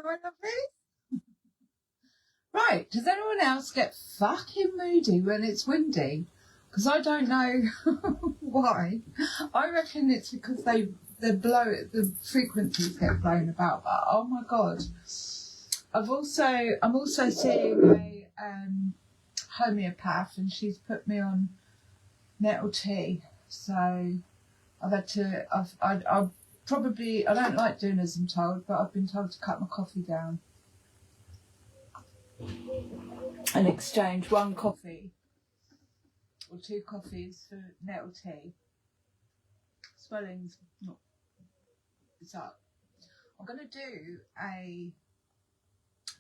my lovely? Right, does anyone else get fucking moody when it's windy? Because I don't know why. I reckon it's because the frequencies get blown about. But oh my god, I'm also seeing a homeopath, and she's put me on nettle tea. So I've had to. I don't like doing as I'm told, but I've been told to cut my coffee down and exchange one coffee or 2 coffees for nettle tea. Swelling's not. It's up. I'm going to do a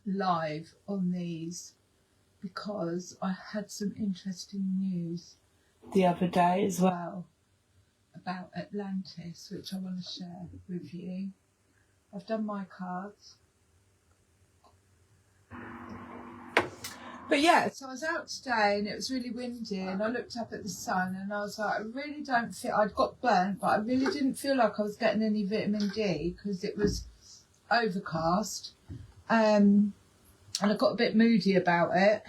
live on these because I had some interesting news the other day as well about Atlantis, which I want to share with you. I've done my cards. But yeah, so I was out today and it was really windy, and I looked up at the sun and I was like, I really don't feel, I'd got burnt, but I really didn't feel like I was getting any vitamin D because it was overcast. And I got a bit moody about it.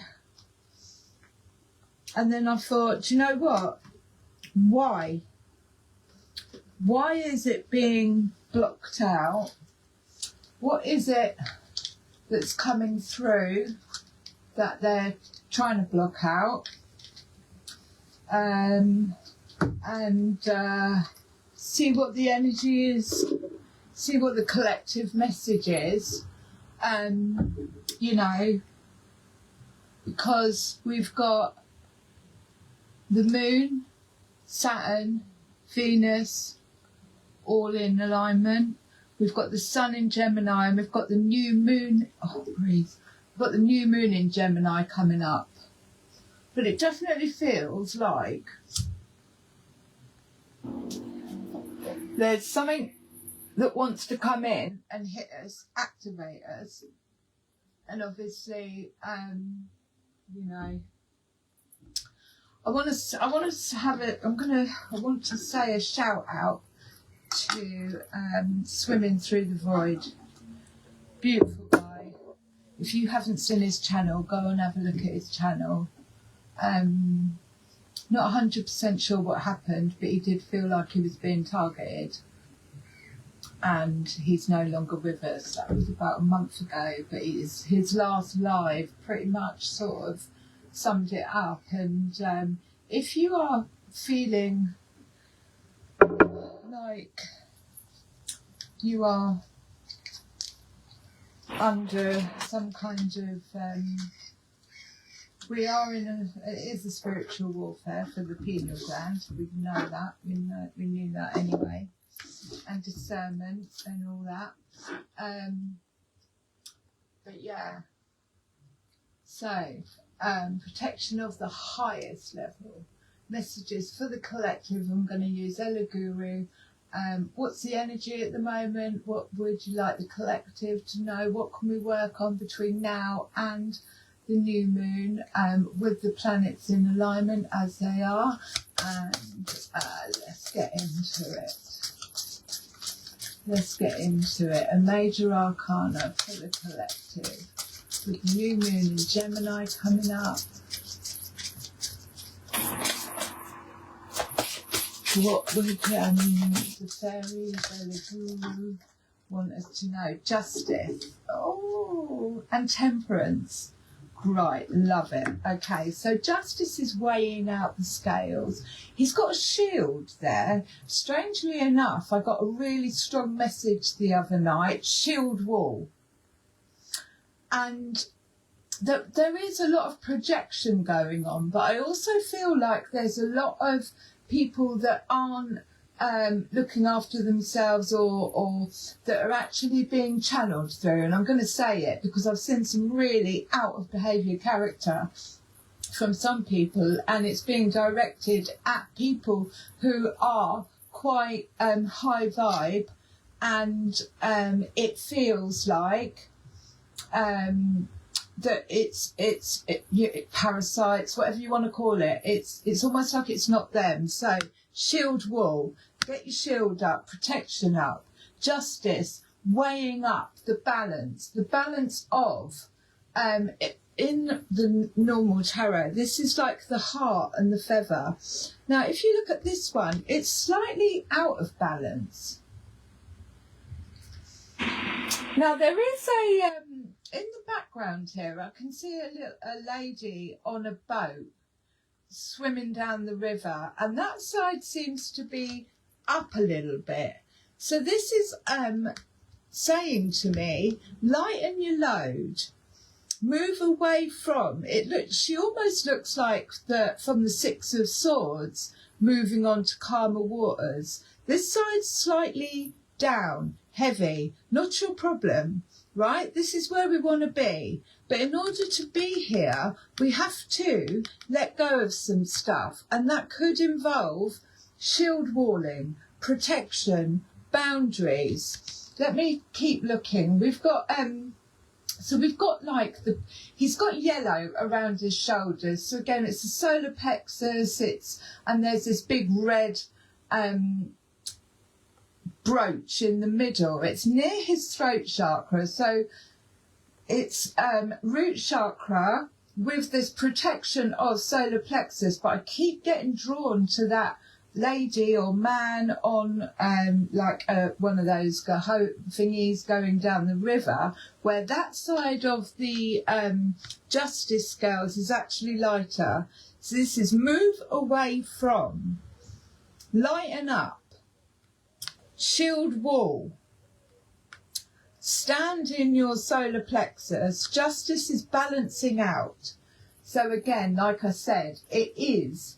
And then I thought, do you know what? Why? Why is it being blocked out? What is it that's coming through that they're trying to block out? And see what the energy is, see what the collective message is. You know, because we've got the moon, Saturn, Venus, all in alignment. We've got the sun in Gemini, and we've got the new moon. Oh, breathe. We've got the new moon in Gemini coming up. But it definitely feels like there's something that wants to come in and hit us, activate us. And obviously, you know, I want to say a shout out to Swimming Through the Void. Beautiful guy. If you haven't seen his channel, go and have a look at his channel. Not 100% sure what happened, but he did feel like he was being targeted. And he's no longer with us. That was about a month ago, but his last live pretty much sort of summed it up. And if you are feeling like you are under some kind of it is a spiritual warfare for the pineal gland. We know that. We knew that anyway. And discernment and all that. But yeah. So, protection of the highest level. Messages for the collective. I'm going to use Ella Guru. What's the energy at the moment? What would you like the collective to know? What can we work on between now and the new moon, with the planets in alignment as they are? And let's get into it. Let's get into it. A major arcana for the collective. With the new moon in Gemini coming up. What would the fairies, the guru want us to know? Justice. Oh, and temperance. Right, love it. Okay, so Justice is weighing out the scales. He's got a shield there. Strangely enough, I got a really strong message the other night, shield wall. And there is a lot of projection going on, but I also feel like there's a lot of people that aren't looking after themselves or that are actually being channeled through. And I'm going to say it because I've seen some really out of behaviour character from some people, and it's being directed at people who are quite high vibe, and it feels like that it's parasites, whatever you want to call it. It's almost like it's not them. So shield wall, get your shield up, protection up. Justice, weighing up the balance of, in the normal tarot, this is like the heart and the feather. Now, if you look at this one, it's slightly out of balance. Now, there is in the background here, I can see a lady on a boat swimming down the river, and that side seems to be up a little bit. So this is saying to me, lighten your load, move away from it. She almost looks like from the Six of Swords, moving on to calmer waters. This side's slightly down, heavy, not your problem, right? This is where we want to be. But in order to be here, we have to let go of some stuff. And that could involve shield walling, protection, boundaries. Let me keep looking. We've got, so we've got like he's got yellow around his shoulders. So again, it's the solar plexus, and there's this big red, brooch in the middle. It's near his throat chakra, so it's root chakra with this protection of solar plexus, but I keep getting drawn to that lady or man on like one of those thingies going down the river, where that side of the justice scales is actually lighter. So this is move away from, lighten up, shield wall, stand in your solar plexus. Justice is balancing out. So again, like I said, it is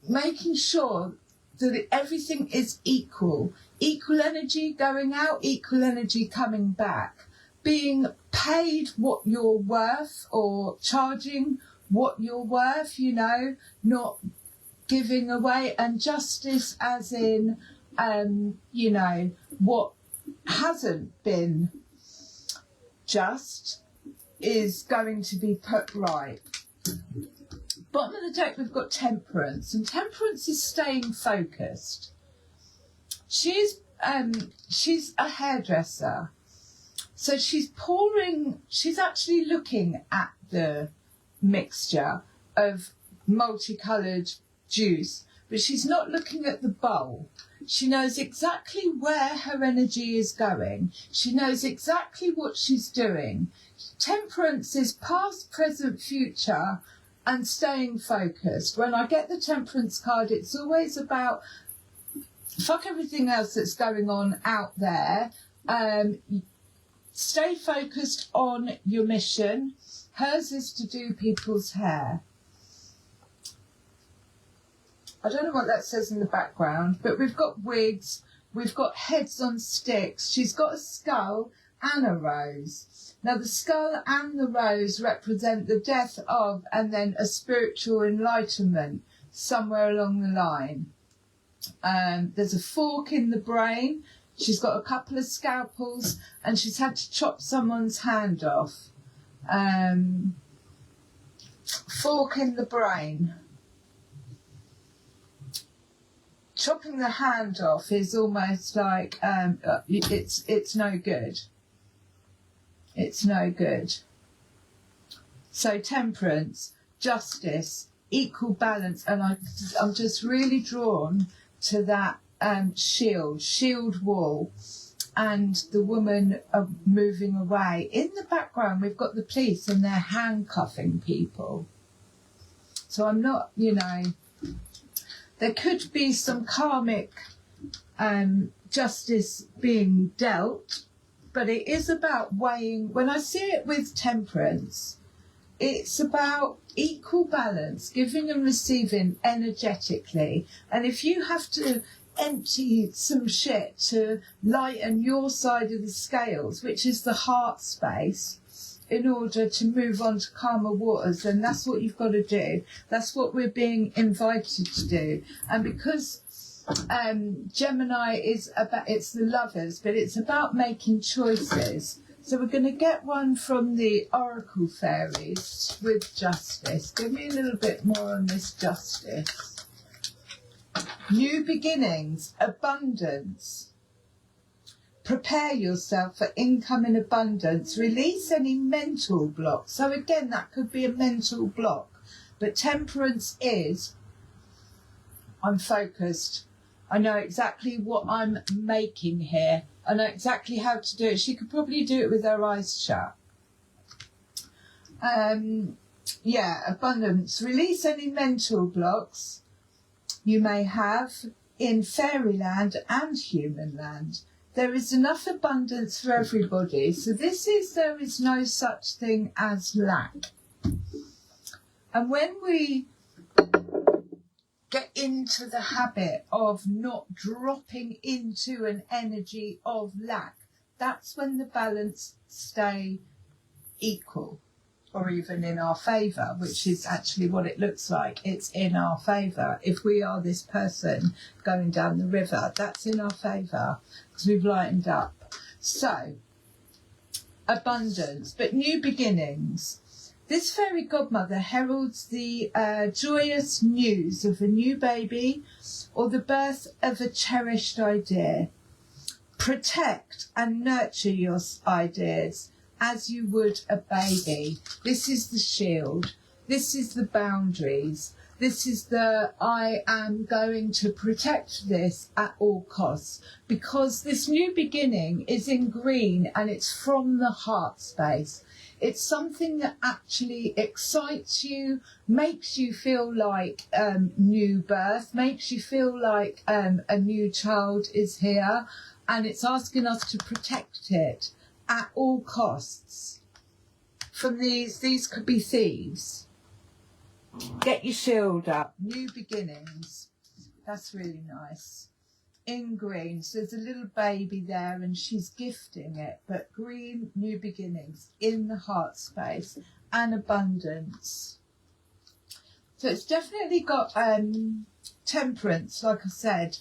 making sure that everything is equal energy going out, equal energy coming back, being paid what you're worth, or charging what you're worth, you know, not giving away. And justice as in you know, what hasn't been just is going to be put right. Bottom of the deck, we've got Temperance, and Temperance is staying focused. She's a hairdresser, so she's actually looking at the mixture of multicoloured juice, but she's not looking at the bowl. She knows exactly where her energy is going. She knows exactly what she's doing. Temperance is past, present, future, and staying focused. When I get the Temperance card, it's always about fuck everything else that's going on out there. Stay focused on your mission. Hers is to do people's hair. I don't know what that says in the background, but we've got wigs, we've got heads on sticks. She's got a skull and a rose. Now, the skull and the rose represent the death of, and then a spiritual enlightenment somewhere along the line. There's a fork in the brain. She's got a couple of scalpels, and she's had to chop someone's hand off. Fork in the brain. Chopping the hand off is almost like it's no good. It's no good. So Temperance, justice, equal balance, and I'm just really drawn to that shield wall, and the woman moving away. In the background, we've got the police, and they're handcuffing people. So I'm not, you know. There could be some karmic justice being dealt, but it is about weighing. When I see it with Temperance, it's about equal balance, giving and receiving energetically. And if you have to empty some shit to lighten your side of the scales, which is the heart space, in order to move on to calmer waters, then that's what you've got to do. That's what we're being invited to do. And because Gemini is about, it's the lovers, but it's about making choices. So we're going to get one from the Oracle Fairies with justice. Give me a little bit more on this justice. New beginnings, abundance, Prepare yourself for income in abundance. Release any mental blocks. So again, that could be a mental block. But temperance is, I'm focused. I know exactly what I'm making here. I know exactly how to do it. She could probably do it with her eyes shut. Yeah, abundance. Release any mental blocks you may have in fairyland and human land. There is enough abundance for everybody. So this is, there is no such thing as lack. And when we get into the habit of not dropping into an energy of lack, that's when the balance stay equal, or even in our favour, which is actually what it looks like. It's in our favour. If we are this person going down the river, that's in our favour because we've lightened up. So, abundance, but new beginnings. This fairy godmother heralds the joyous news of a new baby or the birth of a cherished idea. Protect and nurture your ideas as you would a baby. This is the shield. This is the boundaries. This is the, I am going to protect this at all costs, because this new beginning is in green and it's from the heart space. It's something that actually excites you, makes you feel like new birth, makes you feel like a new child is here, and it's asking us to protect it at all costs. From these could be thieves. Get your shield up. New beginnings. That's really nice. In green, so there's a little baby there and she's gifting it, but green, new beginnings in the heart space and abundance. So it's definitely got temperance, like I said,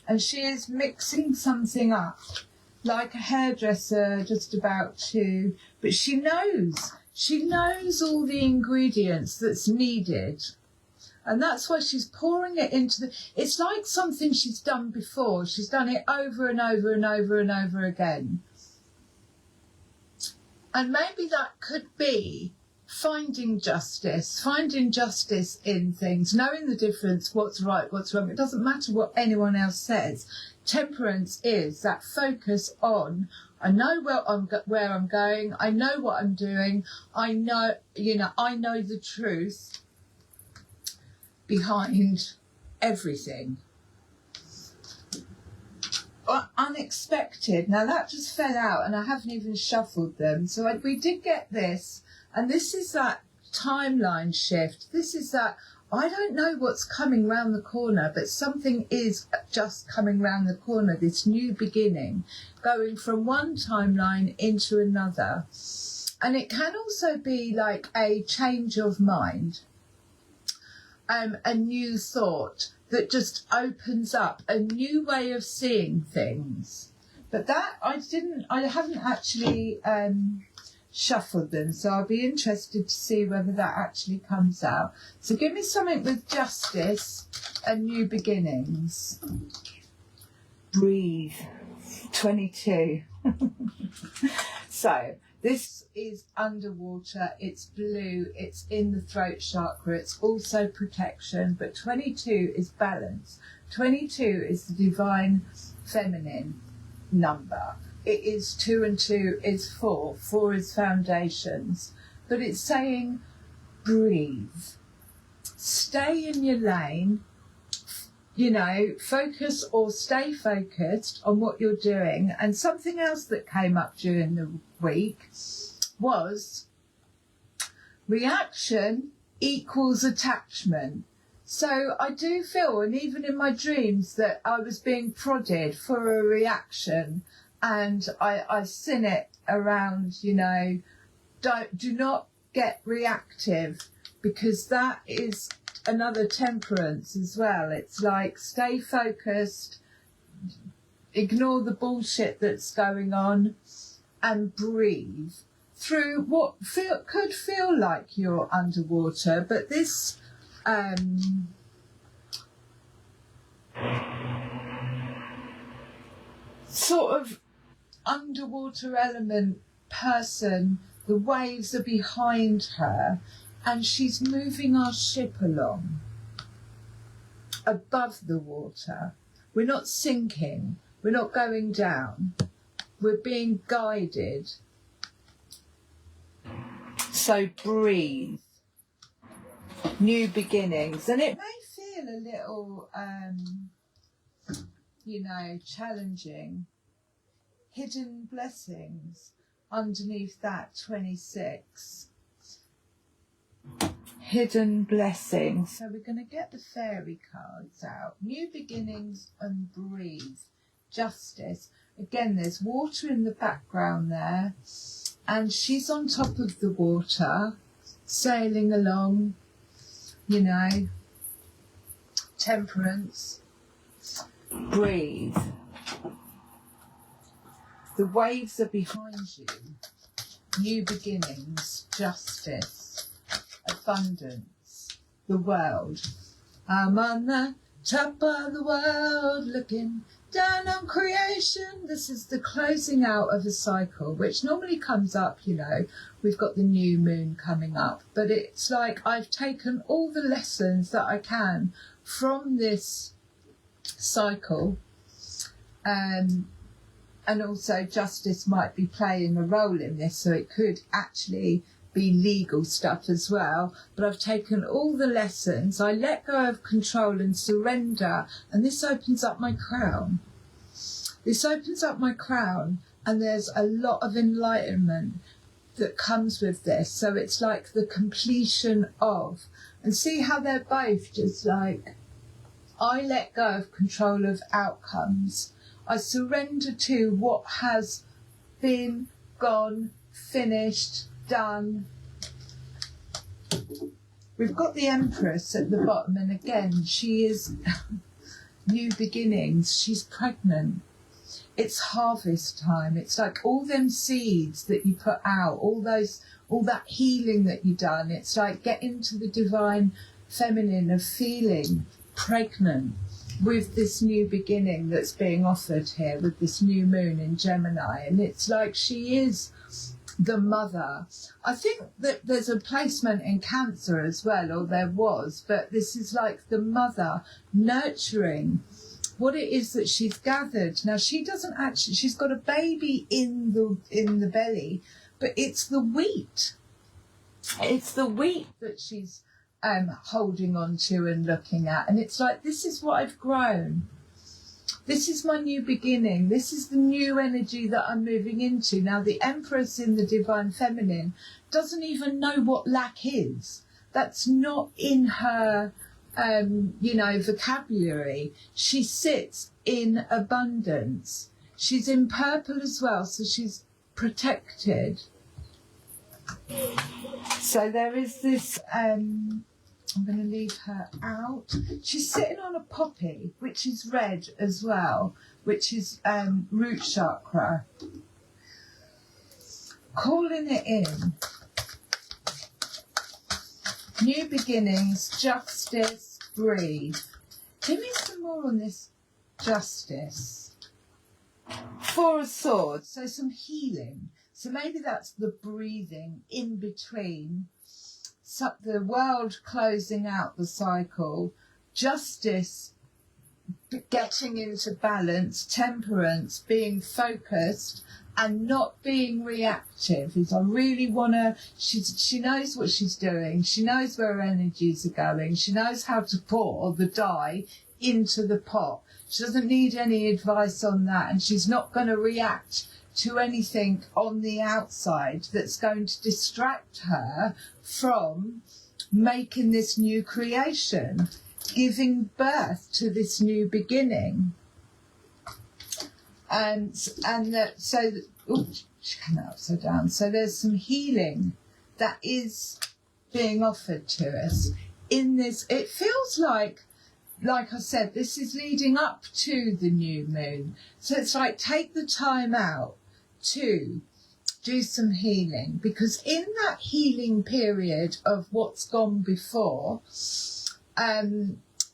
and she is mixing something up like a hairdresser just about to, but she knows all the ingredients that's needed. And that's why she's pouring it into the... It's like something she's done before. She's done it over and over and over and over again. And maybe that could be finding justice in things, knowing the difference, what's right, what's wrong. It doesn't matter what anyone else says. Temperance is that focus on, I know where I'm going. I know what I'm doing. I know the truth behind everything. Unexpected. Now that just fell out and I haven't even shuffled them. So we did get this, and this is that timeline shift. This is that, I don't know what's coming round the corner, but something is just coming round the corner, this new beginning, going from one timeline into another. And it can also be like a change of mind. A new thought that just opens up a new way of seeing things. But that I haven't actually shuffled them, so I'll be interested to see whether that actually comes out. So give me something with justice and new beginnings. Breathe. 22. So this is underwater, it's blue, it's in the throat chakra, it's also protection, but 22 is balance. 22 is the divine feminine number. It is 2 and 2 is 4. 4 is foundations. But it's saying breathe. Stay in your lane. Focus or stay focused on what you're doing. And something else that came up during the week was reaction equals attachment. So I do feel, and even in my dreams, that I was being prodded for a reaction, and I seen it around, do not get reactive, because that is another temperance as well. It's like, stay focused, ignore the bullshit that's going on, and breathe through what could feel like you're underwater. But this sort of underwater element person. The waves are behind her, and she's moving our ship along above the water. We're not sinking, we're not going down, we're being guided. So breathe. New beginnings. And it may feel a little, challenging. Hidden blessings underneath that 26. Hidden blessings. So we're going to get the fairy cards out. New beginnings and breathe. Justice. Again, there's water in the background there. And she's on top of the water, sailing along, temperance. Breathe. The waves are behind you. New beginnings, justice, abundance, the world. I'm on the top of the world looking down on creation. This is the closing out of a cycle, which normally comes up, we've got the new moon coming up. But it's like I've taken all the lessons that I can from this cycle, and also justice might be playing a role in this, so it could actually be legal stuff as well. But I've taken all the lessons, I let go of control and surrender, and this opens up my crown. This opens up my crown, and there's a lot of enlightenment that comes with this. So it's like the completion of, and see how they're both just like, I let go of control of outcomes. I surrender to what has been, gone, finished, done. We've got the Empress at the bottom, and again, she is new beginnings. She's pregnant. It's harvest time. It's like all them seeds that you put out, all that healing that you've done. It's like get into the divine feminine of feeling pregnant with this new beginning that's being offered here with this new moon in Gemini. And it's like she is the mother. I think that there's a placement in Cancer as well, or there was, but this is like the mother nurturing what it is that she's gathered. Now she doesn't actually, she's got a baby in the belly, but it's the wheat. It's the wheat that she's holding on to and looking at, and it's like, this is what I've grown. This is my new beginning. This is the new energy that I'm moving into. Now the Empress in the Divine Feminine doesn't even know what lack is. That's not in her vocabulary. She sits in abundance. She's in purple as well, so she's protected. So there is this, I'm going to leave her out. She's sitting on a poppy, which is red as well, which is root chakra. Calling it in. New beginnings, justice, breathe. Give me some more on this justice. Four of Swords, so some healing. So maybe that's the breathing in between. So the world closing out the cycle, justice getting into balance, temperance being focused and not being reactive. Is I really want to, she knows what she's doing, she knows where her energies are going, she knows how to pour the dye into the pot. She doesn't need any advice on that, and she's not going to react to anything on the outside that's going to distract her from making this new creation, giving birth to this new beginning. She came out upside down. So there's some healing that is being offered to us in this. It feels like I said, this is leading up to the new moon. So it's like, take the time out to do some healing, because in that healing period of what's gone before,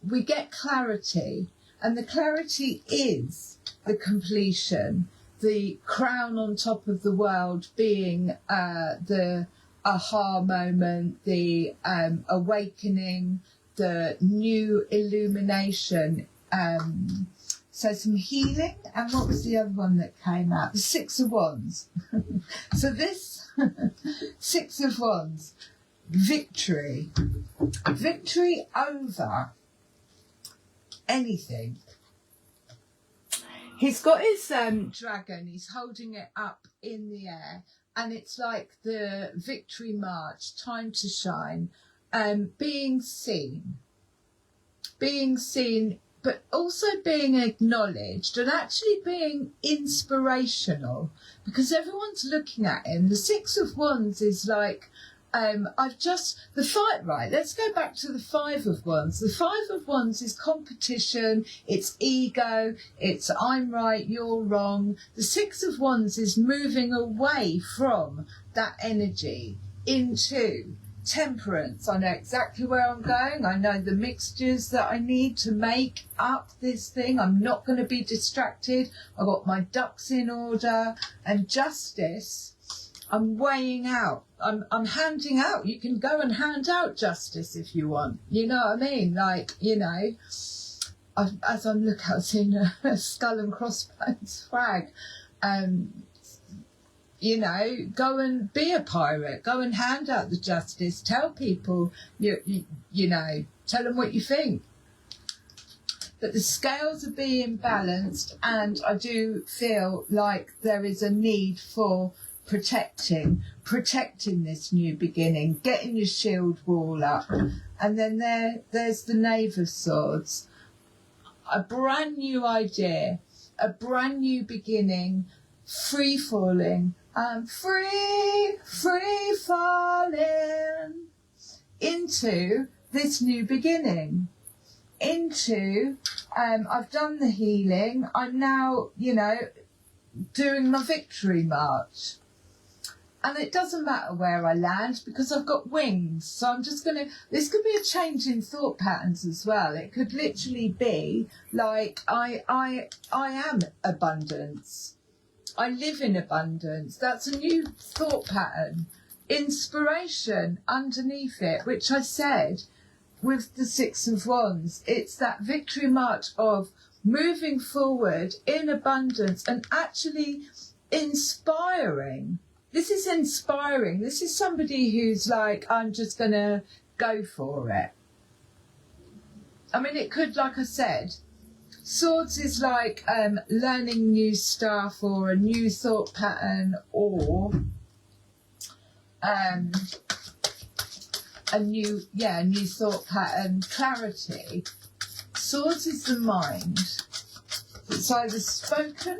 we get clarity. And the clarity is the completion, the crown on top of the world being the aha moment, the awakening, the new illumination. So some healing, and what was the other one that came out? The Six of Wands. So this Six of Wands, victory. Victory over anything. He's got his dragon, he's holding it up in the air, and it's like the victory march, time to shine, being seen, but also being acknowledged and actually being inspirational, because everyone's looking at him. The Six of Wands is like, let's go back to the Five of Wands. The Five of Wands is competition, it's ego, it's I'm right, you're wrong. The Six of Wands is moving away from that energy into temperance. I know exactly where I'm going. I know the mixtures that I need to make up this thing. I'm not going to be distracted. I've got my ducks in order. And justice, I'm weighing out. I'm handing out. You can go and hand out justice if you want. You know what I mean? Like, you know, as I'm looking, I've seen a skull and crossbones flag. You know, go and be a pirate. Go and hand out the justice. Tell people, you know, tell them what you think. But the scales are being balanced, and I do feel like there is a need for protecting this new beginning, getting your shield wall up. And then there's the Knave of Swords. A brand new idea, a brand new beginning, free falling. Free falling into this new beginning, into, I've done the healing, I'm now, you know, doing my victory march. And it doesn't matter where I land because I've got wings. So I'm just going to, this could be a change in thought patterns as well. It could literally be like, I am abundance. I live in abundance. That's a new thought pattern. Inspiration underneath it, which I said with the Six of Wands. It's that victory march of moving forward in abundance and actually inspiring. This is inspiring. This is somebody who's like, I'm just going to go for it. I mean, it could, like I said, Swords is like learning new stuff or a new thought pattern or a new thought pattern, clarity. Swords is the mind. It's either spoken,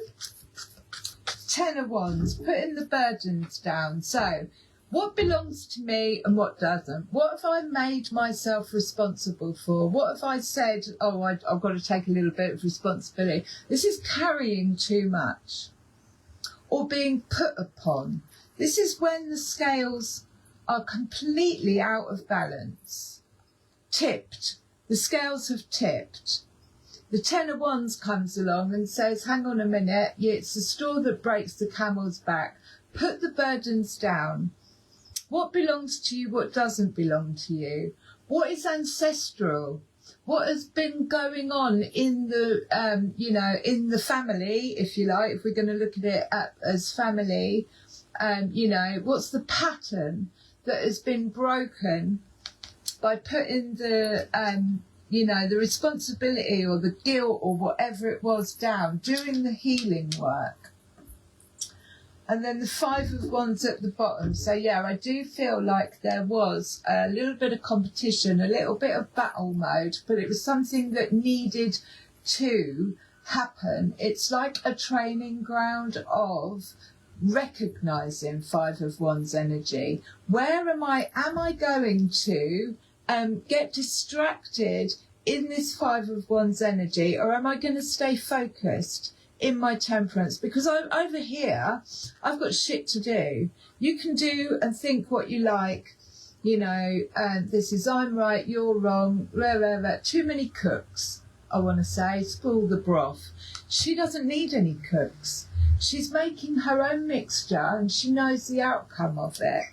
Ten of Wands, putting the burdens down. So what belongs to me and what doesn't? What have I made myself responsible for? What have I said, oh, I've got to take a little bit of responsibility? This is carrying too much or being put upon. This is when the scales are completely out of balance. Tipped. The scales have tipped. The Ten of Wands comes along and says, hang on a minute, it's the straw that breaks the camel's back. Put the burdens down. What belongs to you, what doesn't belong to you? What is ancestral? What has been going on in the, in the family, if you like, if we're going to look at it as family, what's the pattern that has been broken by putting the, the responsibility or the guilt or whatever it was down, doing the healing work. And then the Five of Wands at the bottom. So, yeah, I do feel like there was a little bit of competition, a little bit of battle mode, but it was something that needed to happen. It's like a training ground of recognising Five of Wands energy. Where am I going to get distracted in this Five of Wands energy, or am I going to stay focused in my temperance? Because over here, I've got shit to do. You can do and think what you like, this is I'm right, you're wrong, too many cooks. I want to say, spoil the broth. She doesn't need any cooks. She's making her own mixture and she knows the outcome of it.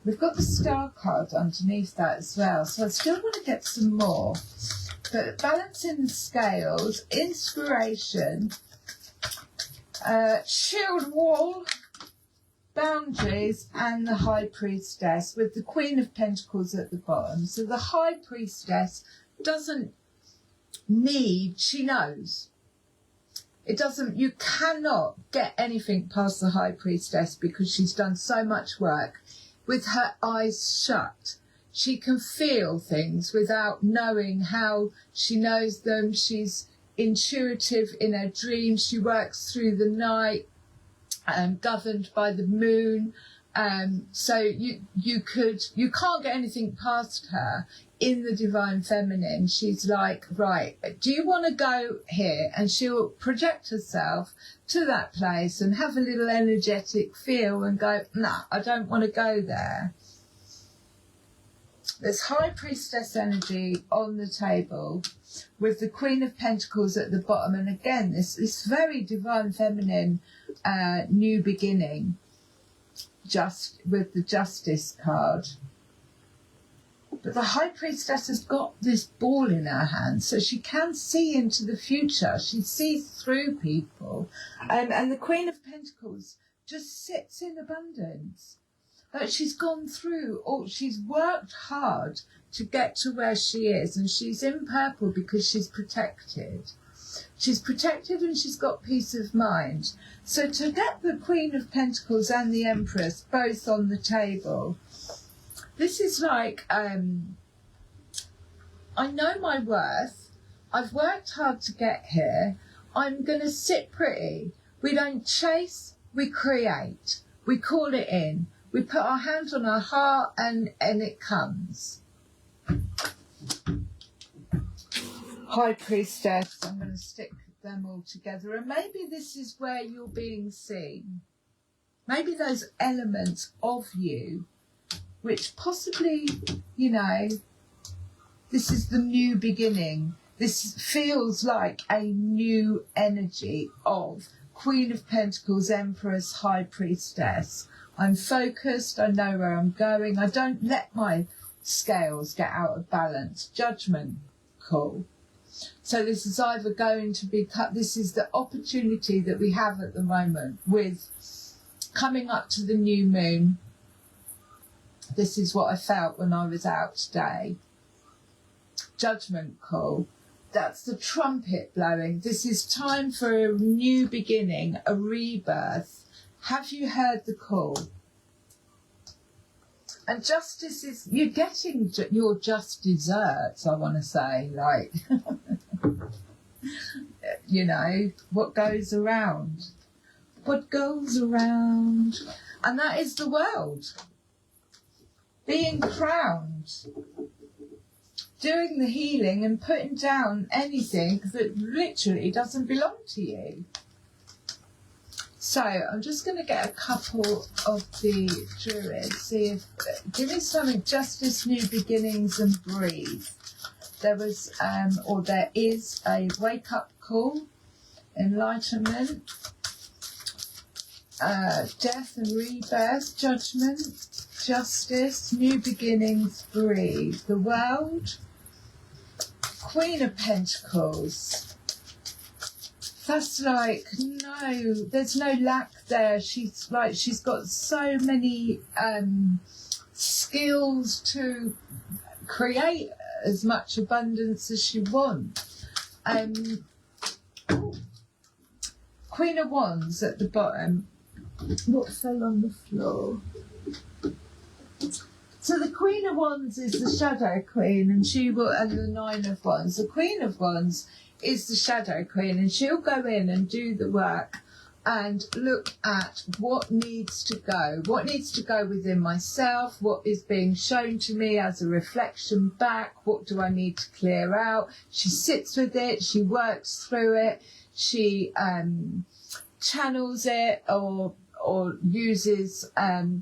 We've got the star card underneath that as well, so I still want to get some more. But balancing the scales, inspiration, shield wall, boundaries, and the High Priestess with the Queen of Pentacles at the bottom. So the High Priestess doesn't need, she knows. It doesn't, you cannot get anything past the High Priestess because she's done so much work. With her eyes shut, she can feel things without knowing how she knows them. She's intuitive in her dreams. She works through the night, governed by the moon. So you can't get anything past her. In the Divine Feminine, she's like, right, do you want to go here? And she'll project herself to that place and have a little energetic feel and go, nah, I don't want to go there. There's High Priestess energy on the table with the Queen of Pentacles at the bottom. And again, this very Divine Feminine new beginning, just with the Justice card. But the High Priestess has got this ball in her hand, so she can see into the future. She sees through people. And the Queen of Pentacles just sits in abundance. Like she's gone through, or she's worked hard to get to where she is, and she's in purple because she's protected. She's protected and she's got peace of mind. So to get the Queen of Pentacles and the Empress both on the table, this is like, I know my worth. I've worked hard to get here. I'm going to sit pretty. We don't chase, we create. We call it in. We put our hand on our heart and it comes. High Priestess, I'm going to stick them all together. And maybe this is where you're being seen. Maybe those elements of you, which possibly, you know, this is the new beginning. This feels like a new energy of Queen of Pentacles, Empress, High Priestess. I'm focused. I know where I'm going. I don't let my scales get out of balance. Judgment call. So this is either going to be cut. This is the opportunity that we have at the moment with coming up to the new moon. This is what I felt when I was out today. Judgment call. That's the trumpet blowing. This is time for a new beginning, a rebirth. Have you heard the call? And justice is, you're getting your just desserts, I want to say, like, you know, what goes around. What goes around. And that is the world. Being crowned, doing the healing and putting down anything that literally doesn't belong to you. So I'm just going to get a couple of the druids, see if, give me something, justice, new beginnings and breathe. There was, or there is a wake up call, enlightenment, death and rebirth, judgment, justice, new beginnings, breathe. The world, Queen of Pentacles. That's like, no, there's no lack there. She's like, she's got so many skills to create as much abundance as she wants. Queen of Wands at the bottom. What fell on the floor? So the Queen of Wands is the Shadow Queen, and she will, and the Nine of Wands. The Queen of Wands is the Shadow Queen, and she'll go in and do the work and look at what needs to go within myself, what is being shown to me as a reflection back, what do I need to clear out. She sits with it, she works through it, she channels it or or uses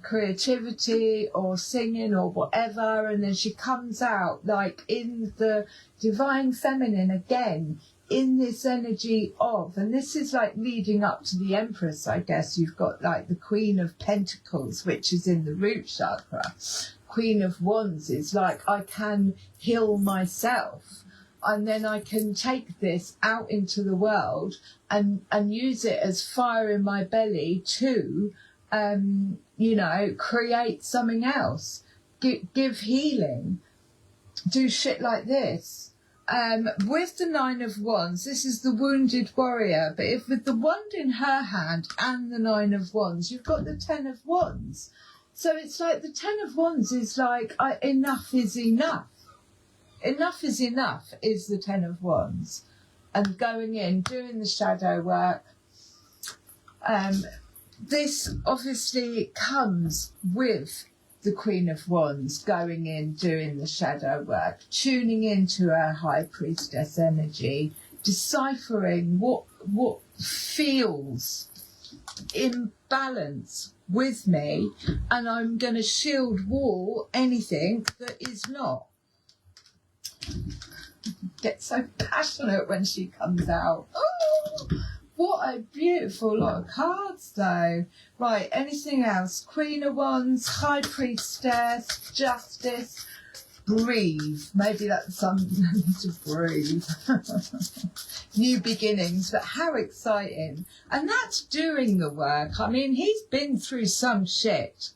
creativity or singing or whatever, and then she comes out like in the divine feminine again, in this energy of, and this is like leading up to the Empress, I guess. You've got like the Queen of Pentacles, which is in the root chakra. Queen of Wands is like, I can heal myself, and then I can take this out into the world and use it as fire in my belly to, you know, create something else, give healing, do shit like this. With the Nine of Wands, this is the wounded warrior, but if with the wand in her hand and the Nine of Wands, you've got the Ten of Wands. So it's like the Ten of Wands is like, enough is enough. Enough is enough is the Ten of Wands. And going in, doing the shadow work. This obviously comes with the Queen of Wands going in, doing the shadow work, tuning into her High Priestess energy, deciphering what feels in balance with me, and I'm going to shield wall anything that is not. Get so passionate when she comes out. Oh, what a beautiful lot of cards though. Right, anything else? Queen of Wands, High Priestess, Justice, breathe. Maybe that's something to breathe. New beginnings, but how exciting. And that's doing the work. I mean, he's been through some shit.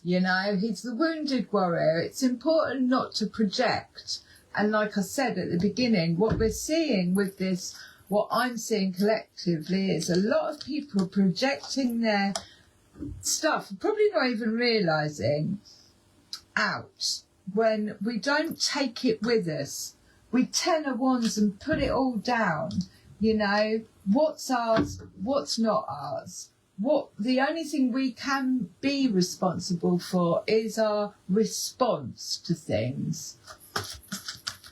You know, he's the wounded warrior. It's important not to project. And like I said at the beginning, what we're seeing with this, what I'm seeing collectively, is a lot of people projecting their stuff, probably not even realising, out. When we don't take it with us, we Ten of Wands and put it all down. You know, what's ours, what's not ours. What the only thing we can be responsible for is our response to things.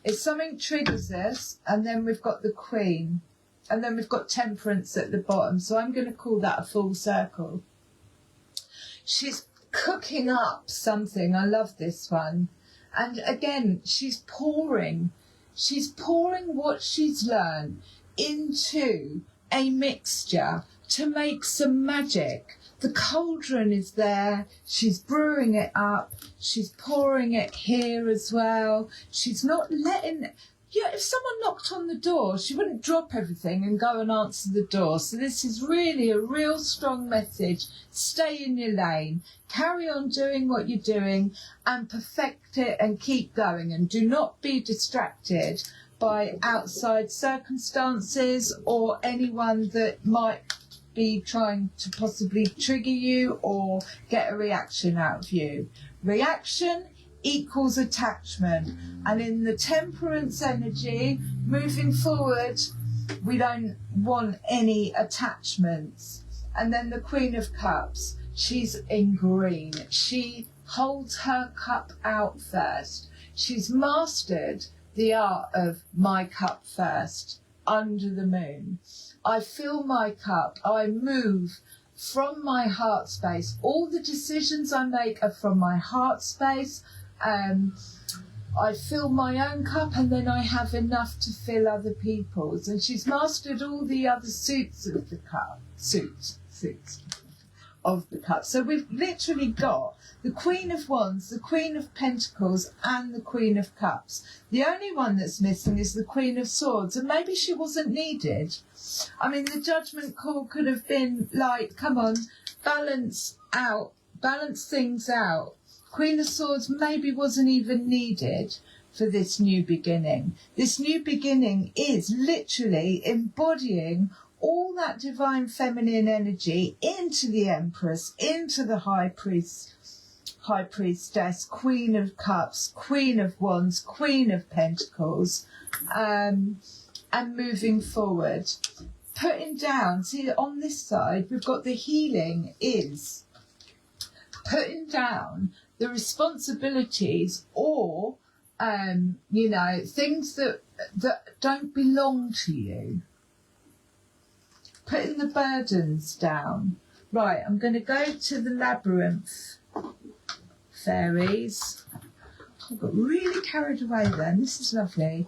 If something triggers us, and then we've got the Queen, and then we've got Temperance at the bottom, so I'm going to call that a full circle. She's cooking up something. I love this one. And again, she's pouring what she's learned into a mixture to make some magic. The cauldron is there, she's brewing it up, she's pouring it here as well. She's not letting, yeah, if someone knocked on the door, she wouldn't drop everything and go and answer the door. So this is really a real strong message. Stay in your lane, carry on doing what you're doing and perfect it and keep going, and do not be distracted by outside circumstances or anyone that might be trying to possibly trigger you or get a reaction out of you. Reaction equals attachment, and in the Temperance energy, moving forward, we don't want any attachments. And then the Queen of Cups, she's in green. She holds her cup out first. She's mastered the art of my cup first, under the moon. I fill my cup, I move from my heart space. All the decisions I make are from my heart space. I fill my own cup, and then I have enough to fill other people's. And she's mastered all the other suits of the cup. Suits of the cup. So we've literally got the Queen of Wands, the Queen of Pentacles, and the Queen of Cups. The only one that's missing is the Queen of Swords, and maybe she wasn't needed. I mean, the judgment call could have been like, come on, balance things out. Queen of Swords maybe wasn't even needed for this new beginning. This new beginning is literally embodying all that divine feminine energy into the Empress, into the High Priestess, Queen of Cups, Queen of Wands, Queen of Pentacles, and moving forward. Putting down, see on this side, we've got the healing is putting down the responsibilities or, you know, things that don't belong to you. Putting the burdens down, Right, I'm going to go to the labyrinth fairies. I got really carried away then. This is lovely.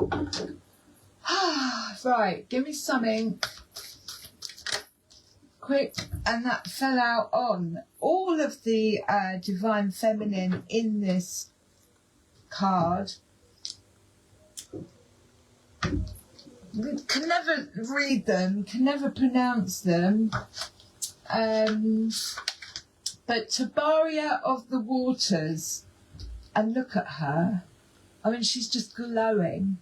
Right, give me something quick. And that fell out on all of the divine feminine in this card. Can never read them, can never pronounce them. But Tabaria of the Waters, and look at her. I mean, she's just glowing.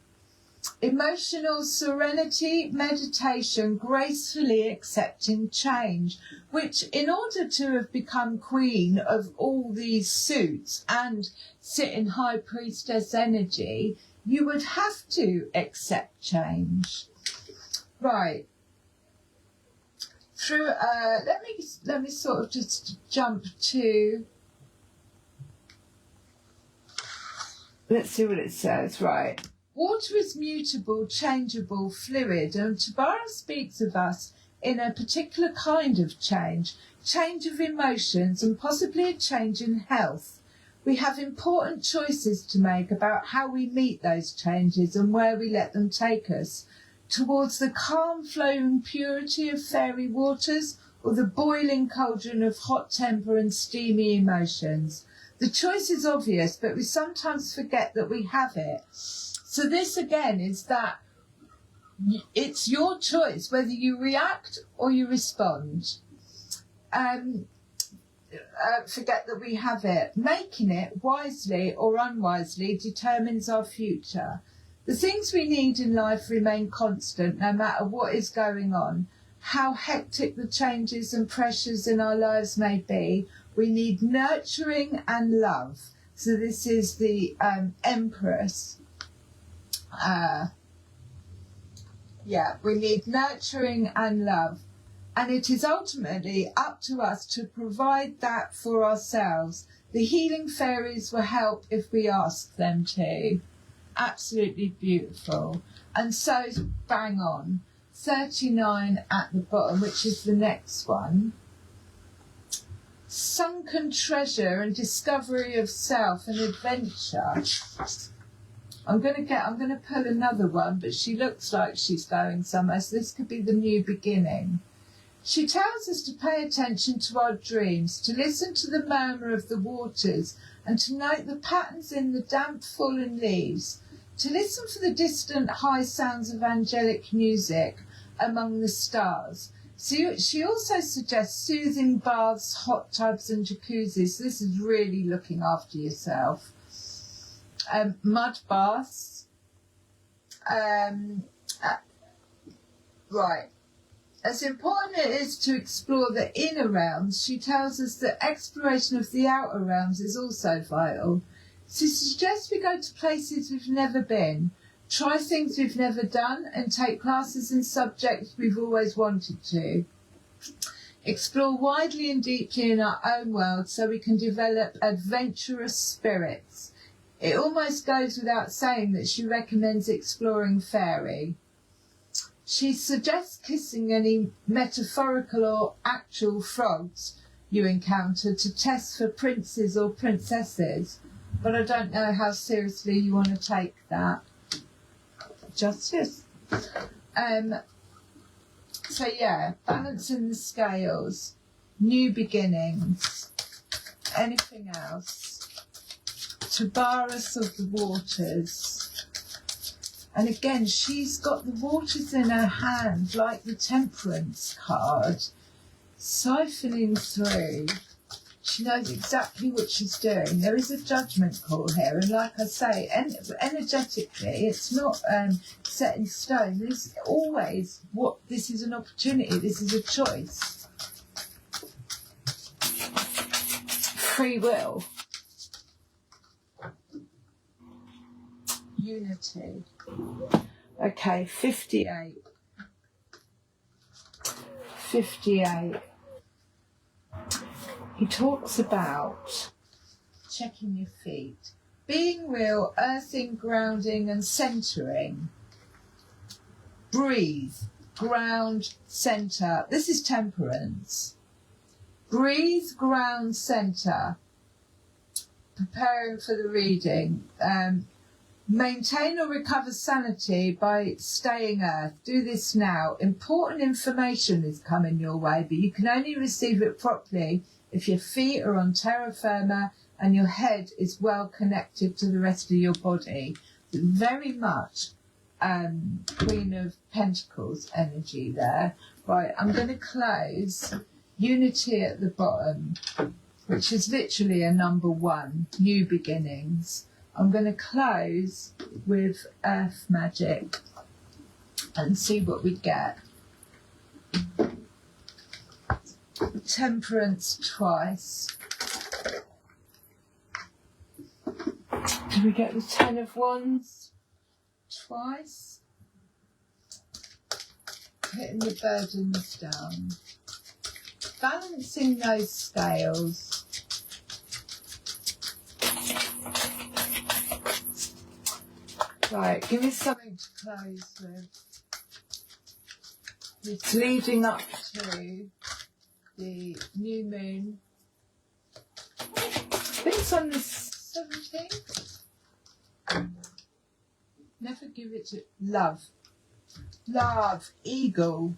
Emotional serenity, meditation, gracefully accepting change, which in order to have become queen of all these suits and sit in high priestess energy, you would have to accept change. Right. Through let me sort of just jump to, let's see what it says. Right. Water is mutable, changeable, fluid, and Tabara speaks of us in a particular kind of change of emotions, and possibly a change in health. We have important choices to make about how we meet those changes and where we let them take us, towards the calm flowing purity of fairy waters or the boiling cauldron of hot temper and steamy emotions. The choice is obvious, but we sometimes forget that we have it. So this again is that it's your choice whether you react or you respond. Forget that we have it. Making it wisely or unwisely determines our future. The things we need in life remain constant no matter what is going on. How hectic the changes and pressures in our lives may be, we need nurturing and love. So this is the Empress. We need nurturing and love. And it is ultimately up to us to provide that for ourselves. The healing fairies will help if we ask them to. Absolutely beautiful. And so bang on. 39 at the bottom, which is the next one. Sunken treasure and discovery of self and adventure. I'm going to pull another one, but she looks like she's going somewhere, so this could be the new beginning. She tells us to pay attention to our dreams, to listen to the murmur of the waters, and to note the patterns in the damp fallen leaves, to listen for the distant high sounds of angelic music among the stars. So she also suggests soothing baths, hot tubs and jacuzzis. So this is really looking after yourself. Mud baths. Right. As important it is to explore the inner realms, she tells us that exploration of the outer realms is also vital. She suggests we go to places we've never been, try things we've never done, and take classes in subjects we've always wanted to. Explore widely and deeply in our own world so we can develop adventurous spirits. It almost goes without saying that she recommends exploring fairy. She suggests kissing any metaphorical or actual frogs you encounter to test for princes or princesses, but I don't know how seriously you want to take that. Justice. So yeah, balancing the scales, new beginnings, anything else. Tabaris of the waters. And again, she's got the waters in her hand, like the Temperance card, siphoning through. She knows exactly what she's doing. There is a judgment call here, and like I say, energetically, it's not set in stone. There's always this is an opportunity, this is a choice. Free will. Unity. Okay, 58. 58. He talks about checking your feet, being real, earthing, grounding and centering. Breathe, ground, center. This is Temperance. Breathe, ground, centre. Preparing for the reading. Maintain or recover sanity by staying earth. Do this now. Important information is coming your way, but you can only receive it properly if your feet are on terra firma and your head is well connected to the rest of your body. Very much Queen of Pentacles energy there. Right, I'm going to close Unity at the bottom, which is literally a number 1, new beginnings. I'm going to close with Earth Magic and see what we get. Temperance twice. Can we get the 10 of Wands twice? Putting the burdens down. Balancing those scales. Right, give me something to close with. It's leading up to the new moon. I think it's on the 17th. Never give it to love. Love, eagle,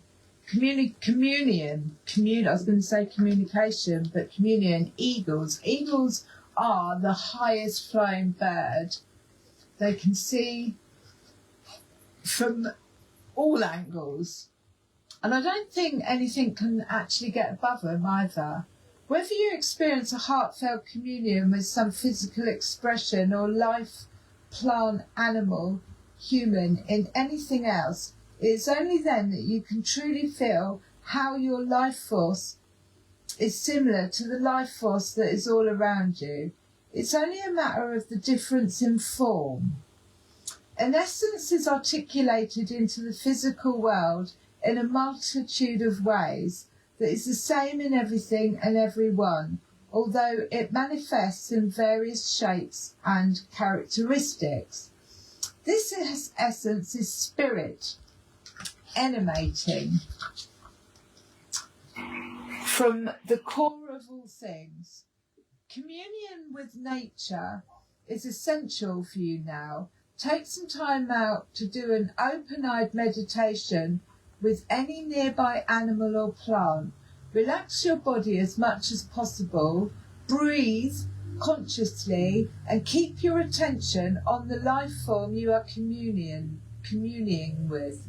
communion. I was going to say communication, but communion, eagles. Eagles are the highest flying bird. They can see from all angles. And I don't think anything can actually get above them either. Whether you experience a heartfelt communion with some physical expression or life, plant, animal, human, in anything else, it's only then that you can truly feel how your life force is similar to the life force that is all around you. It's only a matter of the difference in form. An essence is articulated into the physical world in a multitude of ways that is the same in everything and everyone, although it manifests in various shapes and characteristics. This essence is spirit, emanating from the core of all things. Communion with nature is essential for you now. Take some time out to do an open-eyed meditation with any nearby animal or plant. Relax your body as much as possible. Breathe consciously and keep your attention on the life form you are communing with.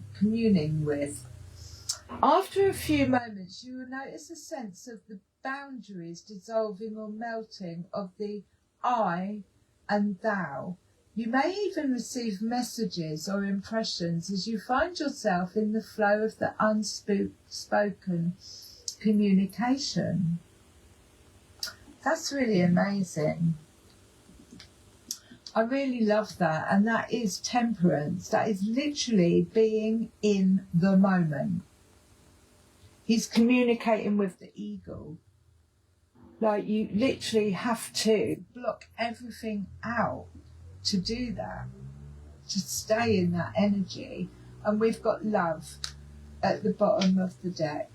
After a few moments, you will notice a sense of the boundaries dissolving or melting of the I and thou. You may even receive messages or impressions as you find yourself in the flow of the unspoken communication. That's really amazing. I really love that, and that is temperance. That is literally being in the moment. He's communicating with the eagle. Like, you literally have to block everything out to do that, to stay in that energy. And we've got love at the bottom of the deck.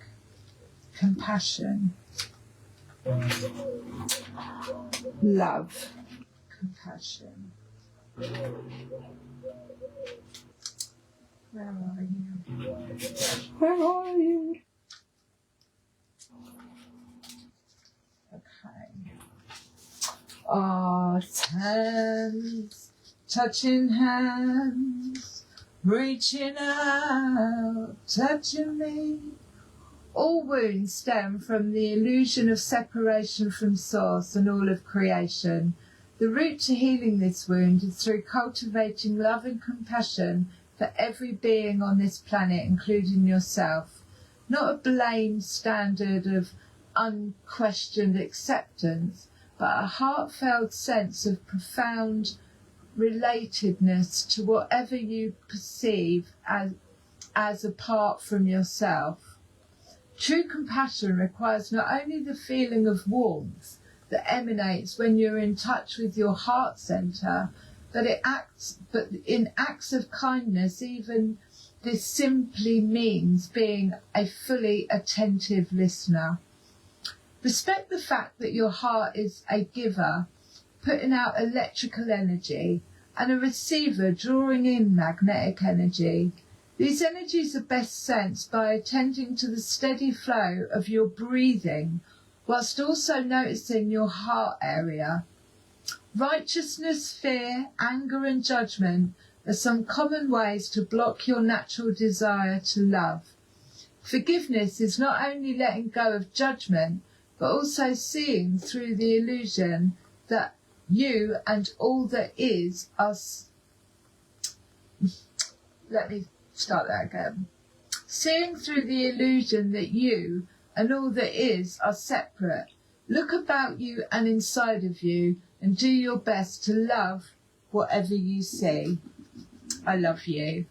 Compassion. Love. Compassion. Where are you? Where are you? Okay. Hands, touching hands, reaching out, touching me. All wounds stem from the illusion of separation from Source and all of creation. The route to healing this wound is through cultivating love and compassion for every being on this planet, including yourself. Not a blame standard of unquestioned acceptance, but a heartfelt sense of profound relatedness to whatever you perceive as apart from yourself. True compassion requires not only the feeling of warmth that emanates when you're in touch with your heart center, but in acts of kindness. Even this simply means being a fully attentive listener. Respect the fact that your heart is a giver, putting out electrical energy, and a receiver drawing in magnetic energy. These energies are best sensed by attending to the steady flow of your breathing, whilst also noticing your heart area. Righteousness, fear, anger and judgment are some common ways to block your natural desire to love. Forgiveness is not only letting go of judgment, but also seeing through the illusion that you and all that is are... Let me start that again. Seeing through the illusion that you and all that is are separate. Look about you and inside of you and do your best to love whatever you see. I love you.